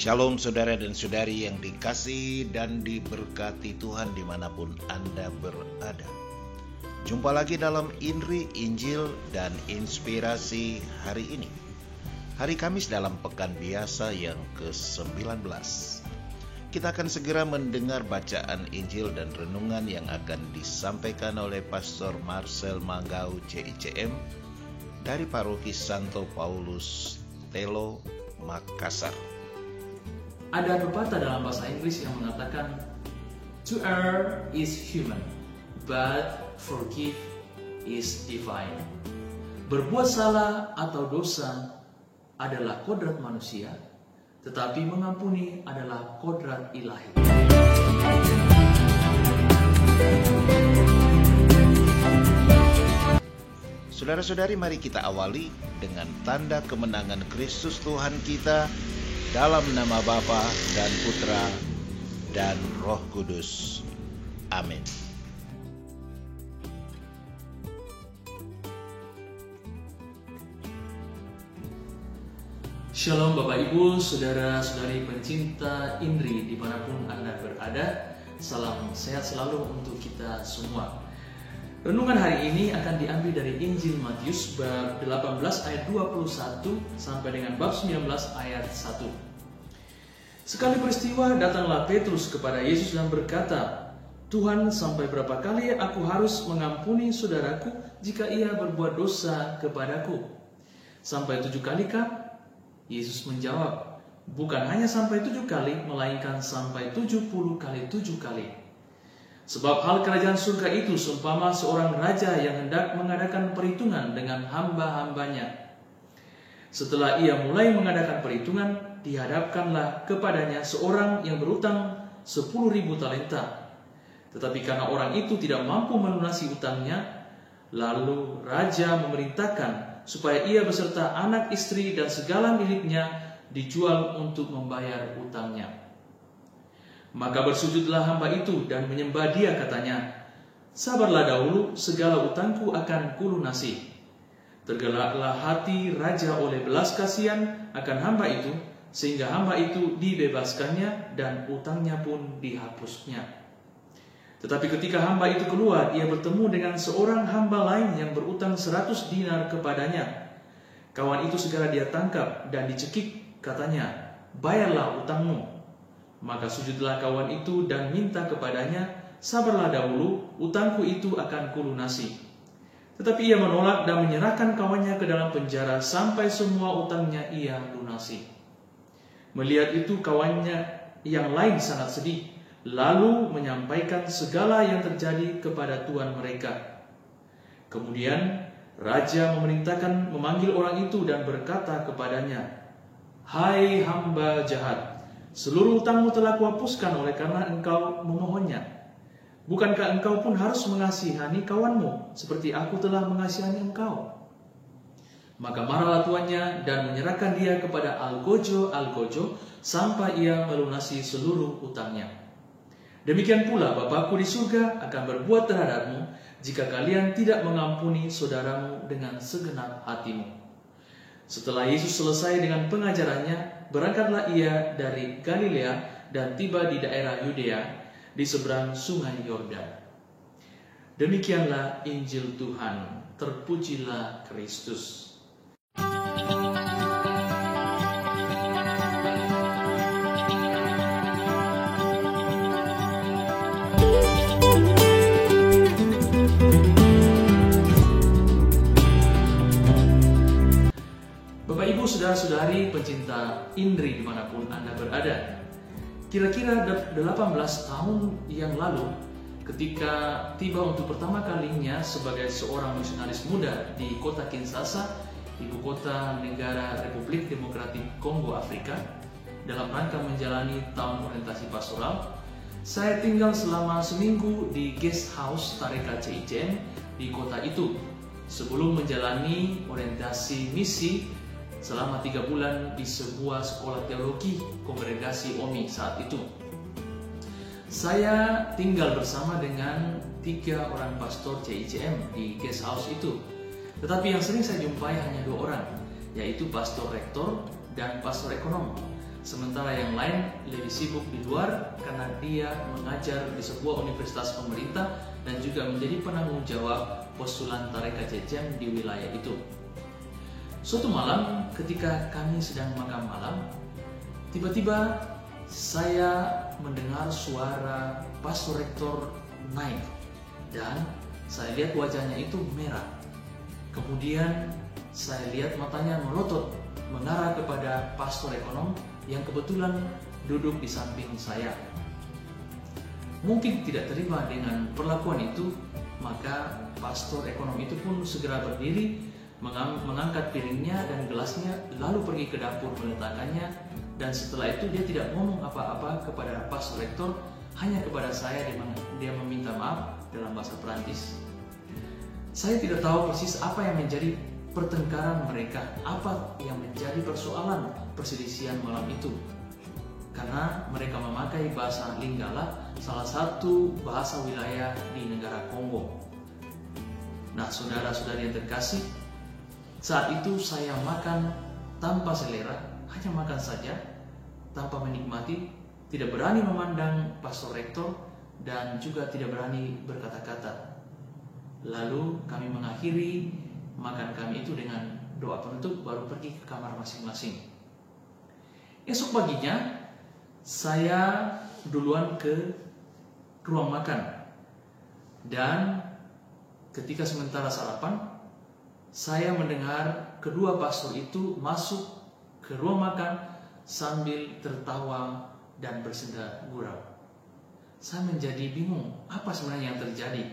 Shalom saudara dan saudari yang dikasihi dan diberkati Tuhan dimanapun Anda berada. Jumpa lagi dalam INRI, Injil dan Inspirasi hari ini. Hari Kamis dalam pekan biasa yang ke-19. Kita akan segera mendengar bacaan Injil dan renungan yang akan disampaikan oleh Pastor Marcel Manggau CICM dari Paroki Santo Paulus Telo, Makassar. Ada pepatah dalam bahasa Inggris yang mengatakan, "To err is human, but forgive is divine." Berbuat salah atau dosa adalah kodrat manusia, tetapi mengampuni adalah kodrat ilahi. Saudara-saudari, mari kita awali dengan tanda kemenangan Kristus Tuhan kita dalam nama Bapa dan Putra dan Roh Kudus. Amin. Shalom Bapak Ibu, Saudara-saudari pencinta INRI dimanapun Anda berada. Salam sehat selalu untuk kita semua. Renungan hari ini akan diambil dari Injil Matius bab 18 ayat 21 sampai dengan bab 19 ayat 1. Sekali peristiwa datanglah Petrus kepada Yesus dan berkata, "Tuhan, sampai berapa kali aku harus mengampuni saudaraku jika ia berbuat dosa kepadaku? Sampai 7 kalikah?" Yesus menjawab, "Bukan hanya sampai 7 kali, melainkan sampai 70 kali 7 kali. Sebab hal kerajaan surga itu seumpama seorang raja yang hendak mengadakan perhitungan dengan hamba-hambanya. Setelah ia mulai mengadakan perhitungan, dihadapkanlah kepadanya seorang yang berutang 10.000 talenta. Tetapi karena orang itu tidak mampu melunasi utangnya, lalu raja memerintahkan supaya ia beserta anak istri dan segala miliknya dijual untuk membayar utangnya. Maka bersujudlah hamba itu dan menyembah dia, katanya, 'Sabarlah dahulu, segala utangku akan kulunasi.' Tergeraklah hati raja oleh belas kasihan akan hamba itu, sehingga hamba itu dibebaskannya dan utangnya pun dihapusnya. Tetapi ketika hamba itu keluar, ia bertemu dengan seorang hamba lain yang berutang 100 dinar kepadanya. Kawan itu segera dia tangkap dan dicekik, katanya, 'Bayarlah utangmu.' Maka sujudlah kawan itu dan minta kepadanya, 'Sabarlah dahulu, utangku itu akan kulunasi.' Tetapi ia menolak dan menyerahkan kawannya ke dalam penjara sampai semua utangnya ia lunasi. Melihat itu kawannya yang lain sangat sedih, lalu menyampaikan segala yang terjadi kepada tuan mereka. Kemudian raja memerintahkan memanggil orang itu dan berkata kepadanya, 'Hai hamba jahat, seluruh utangmu telah kuhapuskan oleh karena engkau memohonnya. Bukankah engkau pun harus mengasihani kawanmu seperti aku telah mengasihani engkau?' Maka marahlah tuannya dan menyerahkan dia kepada algojo sampai ia melunasi seluruh utangnya. Demikian pula Bapakku di surga akan berbuat terhadapmu jika kalian tidak mengampuni saudaramu dengan segenap hatimu." Setelah Yesus selesai dengan pengajarannya, berangkatlah ia dari Galilea dan tiba di daerah Yudea di seberang sungai Yordan. Demikianlah Injil Tuhan. Terpujilah Kristus. Bapak Ibu, Saudara-saudari pencinta INRI dimanapun Anda berada. Kira-kira 18 tahun yang lalu, ketika tiba untuk pertama kalinya sebagai seorang misionaris muda di kota Kinshasa, ibu kota negara Republik Demokratik Kongo Afrika, dalam rangka menjalani tahun orientasi pastoral, saya tinggal selama seminggu di guest house Tarekat CICM di kota itu, sebelum menjalani orientasi misi selama 3 bulan di sebuah sekolah teologi kongregasi OMI saat itu. Saya tinggal bersama dengan 3 orang pastor CICM di guest house itu. Tetapi yang sering saya jumpai hanya 2 orang, yaitu pastor rektor dan pastor ekonom. sementara yang lain lebih sibuk di luar karena dia mengajar di sebuah universitas pemerintah dan juga menjadi penanggung jawab postulan Tarekat Jejem di wilayah itu. Suatu malam ketika kami sedang makan malam, tiba-tiba saya mendengar suara pastor rektor naik dan saya lihat wajahnya itu merah. Kemudian saya lihat matanya melotot mengarah kepada pastor ekonom yang kebetulan duduk di samping saya. Mungkin tidak terima dengan perlakuan itu, maka pastor ekonom itu pun segera berdiri, mengangkat piringnya dan gelasnya, lalu pergi ke dapur meletakkannya, dan setelah itu dia tidak ngomong apa-apa kepada pastor rektor, hanya kepada saya dia meminta maaf dalam bahasa Perancis. Saya tidak tahu persis apa yang menjadi pertengkaran mereka, apa yang menjadi persoalan perselisihan malam itu, karena mereka memakai bahasa Lingala, salah satu bahasa wilayah di negara Kongo. Nah, saudara-saudari yang terkasih, saat itu saya makan tanpa selera, hanya makan saja, tanpa menikmati, tidak berani memandang pastor rektor dan juga tidak berani berkata-kata. Lalu kami mengakhiri makan kami itu dengan doa penutup, baru pergi ke kamar masing-masing. Esok paginya saya duluan ke ruang makan, dan ketika sementara sarapan, saya mendengar kedua pastor itu masuk ke ruang makan sambil tertawa dan bersenda gurau. Saya menjadi bingung apa sebenarnya yang terjadi.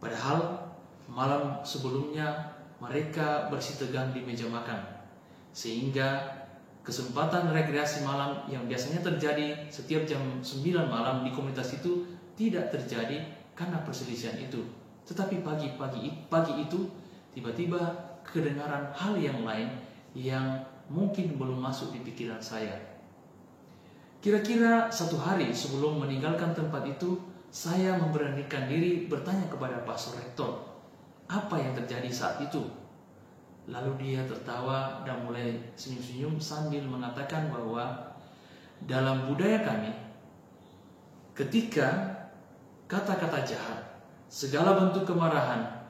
Padahal malam sebelumnya mereka bersih tegang di meja makan, sehingga kesempatan rekreasi malam yang biasanya terjadi setiap jam 9 malam di komunitas itu tidak terjadi karena perselisihan itu. Tetapi pagi itu tiba-tiba kedengaran hal yang lain yang mungkin belum masuk di pikiran saya. Kira-kira 1 hari sebelum meninggalkan tempat itu, saya memberanikan diri bertanya kepada pastor rektor, apa yang terjadi saat itu? Lalu dia tertawa dan mulai senyum-senyum sambil mengatakan bahwa dalam budaya kami, ketika kata-kata jahat, segala bentuk kemarahan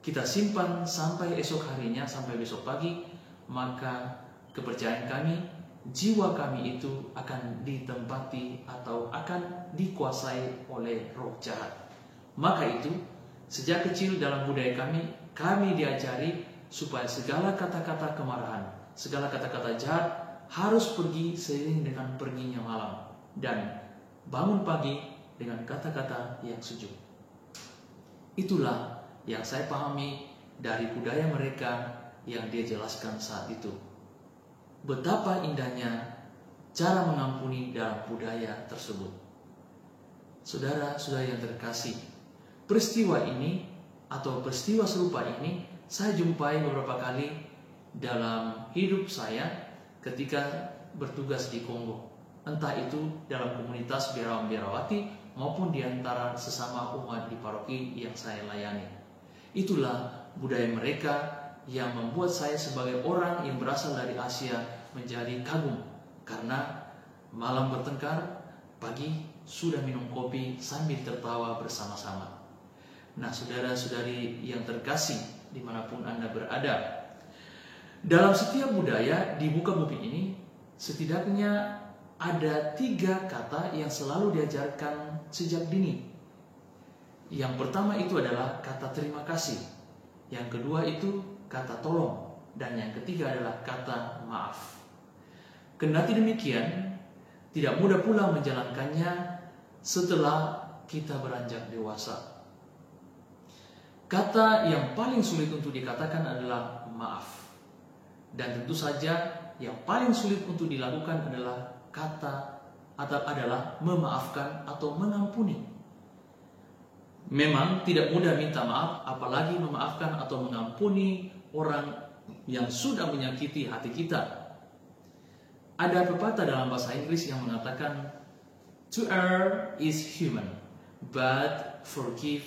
kita simpan sampai esok harinya, sampai besok pagi, maka kepercayaan kami, jiwa kami itu akan ditempati atau akan dikuasai oleh roh jahat. Maka itu, sejak kecil dalam budaya kami diajari supaya segala kata-kata kemarahan, segala kata-kata jahat harus pergi seiring dengan perginya malam, dan bangun pagi dengan kata-kata yang sejuk. Itulah yang saya pahami dari budaya mereka yang dia jelaskan saat itu. Betapa indahnya cara mengampuni dalam budaya tersebut. Saudara-saudari yang terkasih, peristiwa ini atau peristiwa serupa ini saya jumpai beberapa kali dalam hidup saya ketika bertugas di Kongo. Entah itu dalam komunitas biarawan-biarawati maupun di antara sesama umat di paroki yang saya layani. Itulah budaya mereka yang membuat saya sebagai orang yang berasal dari Asia menjadi kagum, karena malam bertengkar, pagi sudah minum kopi sambil tertawa bersama-sama. Nah, saudara-saudari yang terkasih dimanapun Anda berada, dalam setiap budaya di muka bumi ini setidaknya ada 3 kata yang selalu diajarkan sejak dini. Yang pertama itu adalah kata terima kasih, yang kedua itu kata tolong, dan yang ketiga adalah kata maaf. Kendati demikian, tidak mudah pula menjalankannya setelah kita beranjak dewasa. Kata yang paling sulit untuk dikatakan adalah maaf. Dan tentu saja yang paling sulit untuk dilakukan adalah adalah memaafkan atau mengampuni. Memang tidak mudah minta maaf, apalagi memaafkan atau mengampuni orang yang sudah menyakiti hati kita. Ada pepatah dalam bahasa Inggris yang mengatakan, "To err is human, but forgive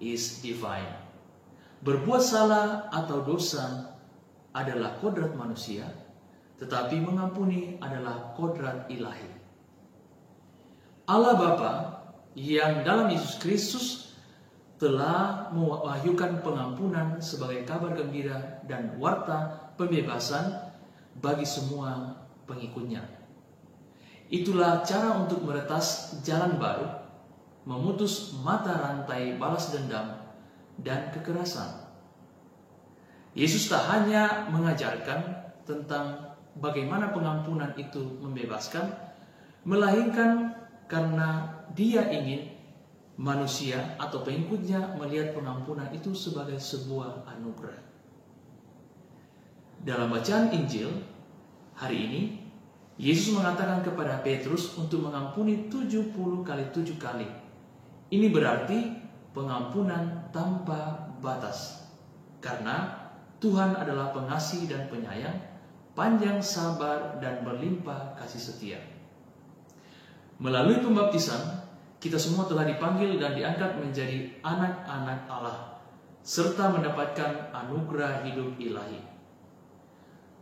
is divine." Berbuat salah atau dosa adalah kodrat manusia, tetapi mengampuni adalah kodrat ilahi. Allah Bapa yang dalam Yesus Kristus telah mewahyukan pengampunan sebagai kabar gembira dan warta pembebasan bagi semua pengikutnya. Itulah cara untuk meretas jalan baru, memutus mata rantai balas dendam dan kekerasan. Yesus tak hanya mengajarkan tentang bagaimana pengampunan itu membebaskan, melainkan karena Dia ingin manusia atau pengikutnya melihat pengampunan itu sebagai sebuah anugerah. Dalam bacaan Injil hari ini, Yesus mengatakan kepada Petrus untuk mengampuni 70 kali 7 kali. Ini berarti pengampunan tanpa batas. Karena Tuhan adalah pengasih dan penyayang, panjang sabar dan berlimpah kasih setia. Melalui pembaptisan, kita semua telah dipanggil dan diangkat menjadi anak-anak Allah, serta mendapatkan anugerah hidup ilahi.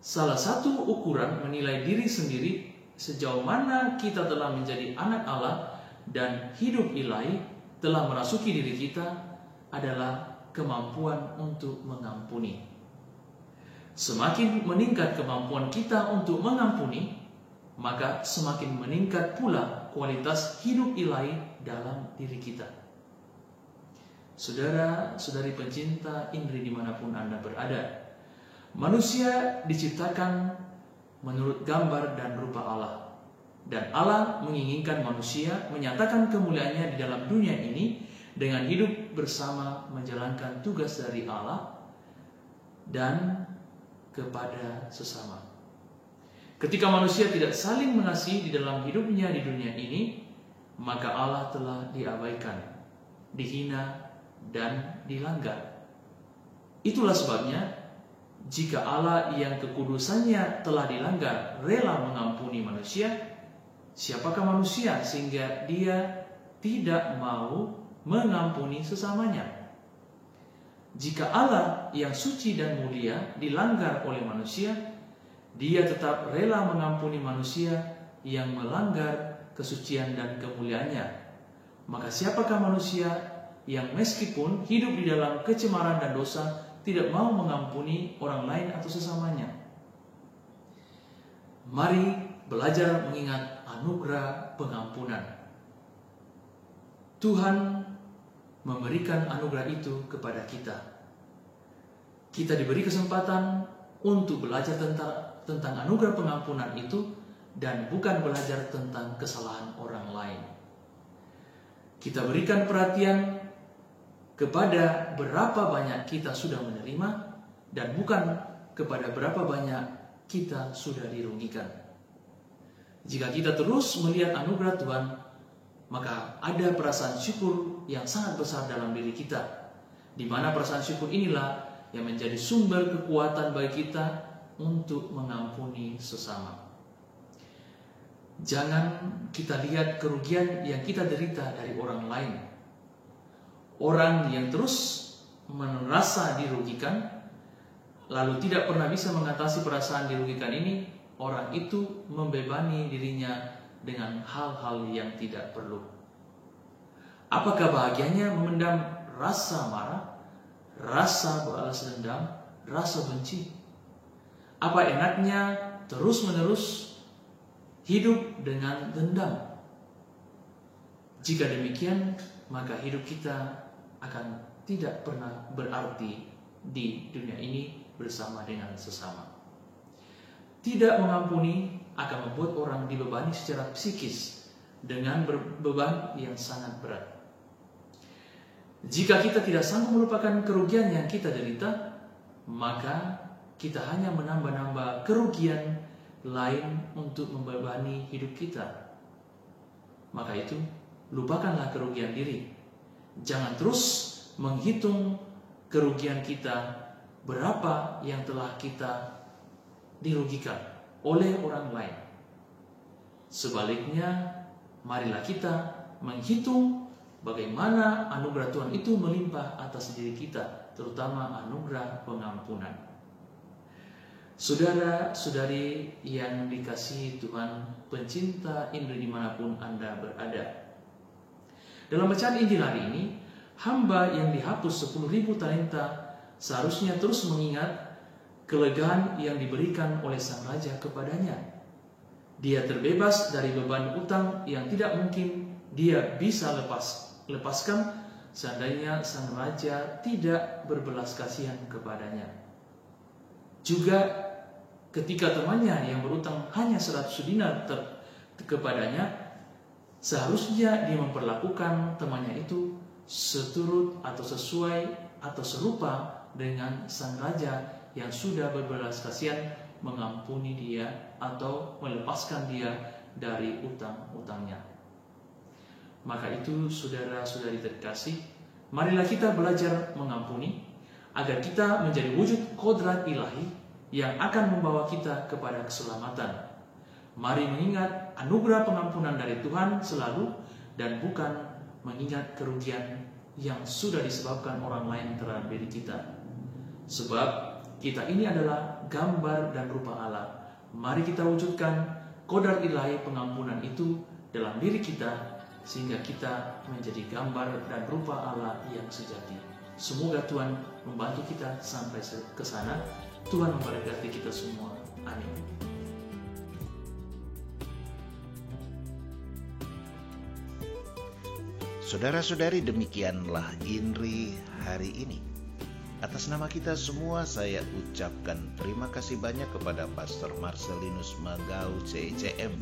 Salah satu ukuran menilai diri sendiri sejauh mana kita telah menjadi anak Allah dan hidup ilahi telah merasuki diri kita adalah kemampuan untuk mengampuni. Semakin meningkat kemampuan kita untuk mengampuni, maka semakin meningkat pula kualitas hidup ilahi dalam diri kita. Saudara-saudari pencinta Inri dimanapun Anda berada, manusia diciptakan menurut gambar dan rupa Allah. Dan Allah menginginkan manusia menyatakan kemuliaannya di dalam dunia ini dengan hidup bersama menjalankan tugas dari Allah dan kepada sesama. Ketika manusia tidak saling mengasihi di dalam hidupnya di dunia ini, maka Allah telah diabaikan, dihina, dan dilanggar. Itulah sebabnya, jika Allah yang kekudusannya telah dilanggar rela mengampuni manusia, siapakah manusia sehingga dia tidak mau mengampuni sesamanya? Jika Allah yang suci dan mulia dilanggar oleh manusia, Dia tetap rela mengampuni manusia yang melanggar kesucian dan kemuliaannya. Maka siapakah manusia yang meskipun hidup di dalam kecemaran dan dosa tidak mau mengampuni orang lain atau sesamanya? Mari belajar mengingat anugerah pengampunan. Tuhan memberikan anugerah itu kepada kita. Kita diberi kesempatan untuk belajar tentang anugerah pengampunan itu dan bukan belajar tentang kesalahan orang lain. Kita berikan perhatian kepada berapa banyak kita sudah menerima dan bukan kepada berapa banyak kita sudah dirugikan. Jika kita terus melihat anugerah Tuhan, maka ada perasaan syukur yang sangat besar dalam diri kita, di mana perasaan syukur inilah yang menjadi sumber kekuatan bagi kita untuk mengampuni sesama. Jangan kita lihat kerugian yang kita derita dari orang lain. Orang yang terus merasa dirugikan, lalu tidak pernah bisa mengatasi perasaan dirugikan ini, orang itu membebani dirinya dengan hal-hal yang tidak perlu. Apakah bahagianya memendam rasa marah, rasa balas dendam, rasa benci? Apa enaknya terus-menerus hidup dengan dendam? Jika demikian, maka hidup kita akan tidak pernah berarti di dunia ini bersama dengan sesama. Tidak mengampuni akan membuat orang dibebani secara psikis dengan beban yang sangat berat. Jika kita tidak sanggup melupakan kerugian yang kita derita, maka kita hanya menambah-nambah kerugian lain untuk membebani hidup kita. Maka itu, lupakanlah kerugian diri. Jangan terus menghitung kerugian kita, berapa yang telah kita dirugikan oleh orang lain. Sebaliknya, marilah kita menghitung bagaimana anugerah Tuhan itu melimpah atas diri kita, terutama anugerah pengampunan. Saudara-saudari yang dikasihi Tuhan, pencinta Injil dimanapun Anda berada. Dalam bacaan Injil hari ini, hamba yang dihapus 10.000 talenta seharusnya terus mengingat kelegaan yang diberikan oleh sang raja kepadanya. Dia terbebas dari beban utang yang tidak mungkin dia bisa lepaskan seandainya sang raja tidak berbelas kasihan kepadanya. Juga ketika temannya yang berutang hanya 100 dinar kepadanya, seharusnya dia memperlakukan temannya itu seturut atau sesuai atau serupa dengan sang raja yang sudah berbelas kasihan mengampuni dia atau melepaskan dia dari utang-utangnya. Maka itu saudara-saudari terkasih, marilah kita belajar mengampuni agar kita menjadi wujud kodrat ilahi yang akan membawa kita kepada keselamatan. Mari mengingat anugerah pengampunan dari Tuhan selalu dan bukan mengingat kerugian yang sudah disebabkan orang lain terhadap diri kita. Sebab kita ini adalah gambar dan rupa Allah. Mari kita wujudkan kodrat ilahi pengampunan itu dalam diri kita sehingga kita menjadi gambar dan rupa Allah yang sejati. Semoga Tuhan membantu kita sampai ke sana. Tuhan memberkati kita semua. Amin. Saudara-saudari, demikianlah Inri hari ini. Atas nama kita semua saya ucapkan terima kasih banyak kepada Pastor Marcelinus Magau CICM.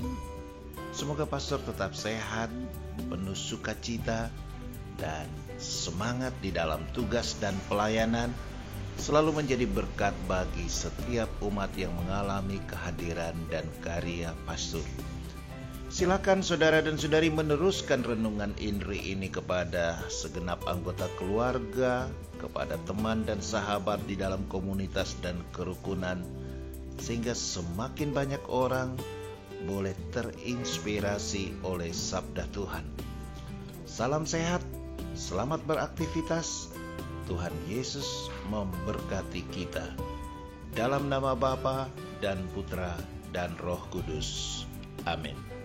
Semoga Pastor tetap sehat, penuh sukacita, dan semangat di dalam tugas dan pelayanan, selalu menjadi berkat bagi setiap umat yang mengalami kehadiran dan karya Pastor. Silakan saudara dan saudari meneruskan renungan Inri ini kepada segenap anggota keluarga, kepada teman dan sahabat di dalam komunitas dan kerukunan, sehingga semakin banyak orang boleh terinspirasi oleh sabda Tuhan. Salam sehat, selamat beraktivitas. Tuhan Yesus memberkati kita. Dalam nama Bapa dan Putra dan Roh Kudus. Amin.